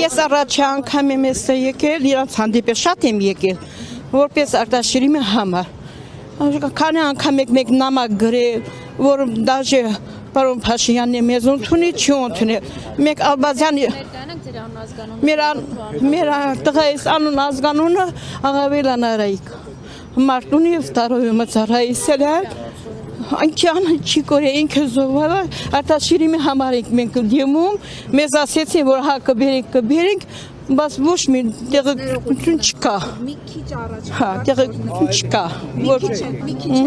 Ես առաջի անգամ եմ էստեղ եկել, իրանց հանդիպել շատ եմ եկել, որպես արտաշիրիմի համար։ Քանի անգամ եք մեկ նամակ գրել, որ դաժե պարոն Փաշինյանն է մեզ ընդունի, չի ընդունել։ Մեկ Ալբազյանի մեր տղայիս անուն ազգանունը Աղավելյան Արայիկ։ Մարտունի վտարոյումը ծառայել է։ Անքյան չի կորե ինքը զոհվել, արտաշիրիմի համար ենք մենք դիմում, մեզ ասեցին, որ հա կբերենք, բայց ոչ մի տեղեկություն չկա։ Մի քիչ առաջ։ Հա, տեղեկություն չկա։ Մի քիչ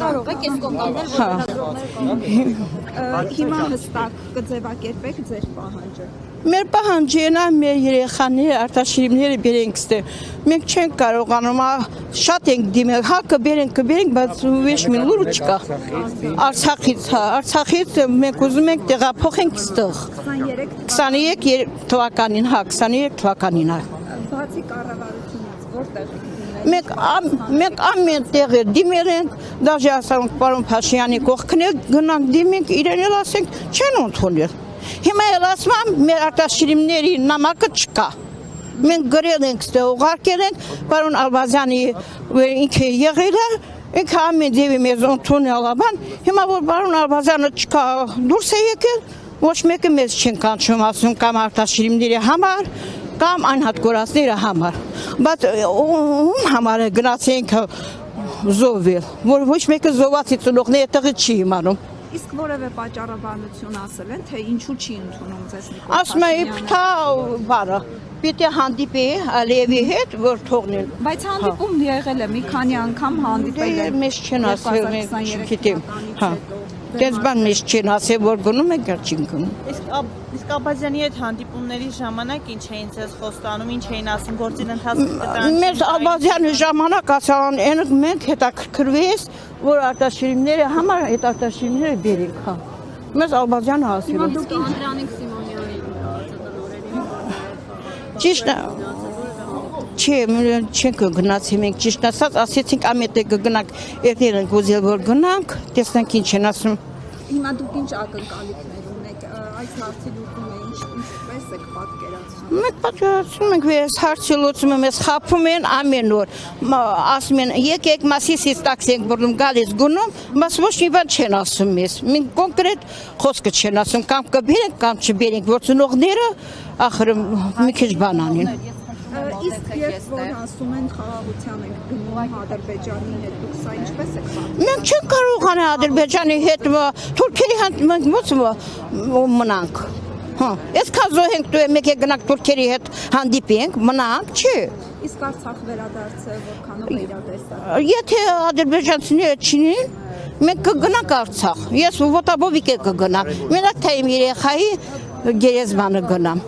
կարող եք այս կողմերն հիմա հստակ կձևակերպեք ձեր պահանջը։ Մեր պահանջենա մեր երեխաները, արտաշիրիմները բերենք ստեղ։ Մենք չենք կարողանում, շատ ենք դիմել, հա կբերենք, բայց ոչ մի լուր չկա։ Արցախից մենք ուզում ենք տեղափոխենք ստեղ։ 23 թվականին, հա, 23 թվականին։ Բացի կառավարությունից որտեղ Մենք ամեն տեղը դիմել ենք, դաժե ասանք պարոն Փաշինյանի կողքն գնանք դիմենք, իրեն էլ ասենք չեն ընդունել։ Հիմա էլ ասում եմ մեր արտաշիրիմների նամակը չկա։ Մենք գրել ենք ստեղ ուղարկել ենք, պարոն Ալբազյանի ինքը եղել է, ինքը ամեն դեպի մեզ ընդունել բան, հիմա որ պարոն Ալբազյանը չկա դուրս է եկել, ոչ մեկը մեզ չեն կանչում, ասում կամ արտաշիրիմների համար, կամ անհատկորացների համար, բայց ում համար է գնացենք զոհվել, որ ոչ մեկը զոհվածի ծնողները տեղը չի իմանում։ Իսկ որևէ պատճառաբանություն ասել են, թե ինչու չի ընդունում ձեզ Նիկոլ Ասում է փթա բարը, պիտի հանդիպի Ալիևի հետ, որ թողնեն։ Բայց հանդիպում եղել է, մի քանի անգամ հանդիպել է։ Մեզ չեն ասել, մենք չգիտեմ, հա։ Դες բան մեզ չեն ասել, որ գնում ենք, չեն գնում։ Իսկ Ալբազյանի հետ հանդիպումների ժամանակ ինչ էին ձեզ խոստանում, ինչ էին ասում, գործին ընթացքում կտան։ Մեզ Ալբազյանի ժամանակ ասան, մենք հետաքրքրվեց, որ արտաշիրիմները համար այդ արտաշիրիմները բերենք, հա։ Մեզ Ալբազյանը ասել է։ Դուք Անդրանիկ Սիմոնյանի Ճիշտ է։ Չենք գնացի մենք ճիշտ ասած, ասեցինք ամենտեղ կգնանք, երբ ենք ուզել որ գնանք, տեսնենք ինչ են ասում։ Հիմա դուք ինչ ակնկալիքներ ունեք այս հարցի լուծումը ինչպես եք պատկերացնում։ Մենք պատկերացնում ենք, այս հարցի լուծումը մեզ խաբում են ամեն օր, ասում են եկեք Մասիսից տաքսի ենք բռնում գալիս գնում, բայց ոչ մի բան չեն ասում մեզ։ Մենք կոնկրետ խոսքը չեն ասում, կամ կբերենք, կամ չբերենք, որ ծնողները ախր մի քիչ բան անեն։ Իսկ երբ որ ասում են խաղաղության եք գնում Ադրբեջանի հետ, դուք սա ինչպես եք պատկերացնում։ Մենք չենք կարողանա Ադրբեջանի հետ, թուրքերի հետ մենք ո՞ց մնանք։ Հա, այսքան զոհենք դու մեկ գնանք թուրքերի հետ հանդիպենք, մնանք, չի։ Իսկ Արցախ վերադարձը որքանով է իրատեսակ։ Եթե ադրբեջանցիները չինեն, մենք կգնանք Արցախ։ Ես ոտաբովիկ կգնամ։ Մենակ թե իմ երեխայի գերեզմանը գնամ։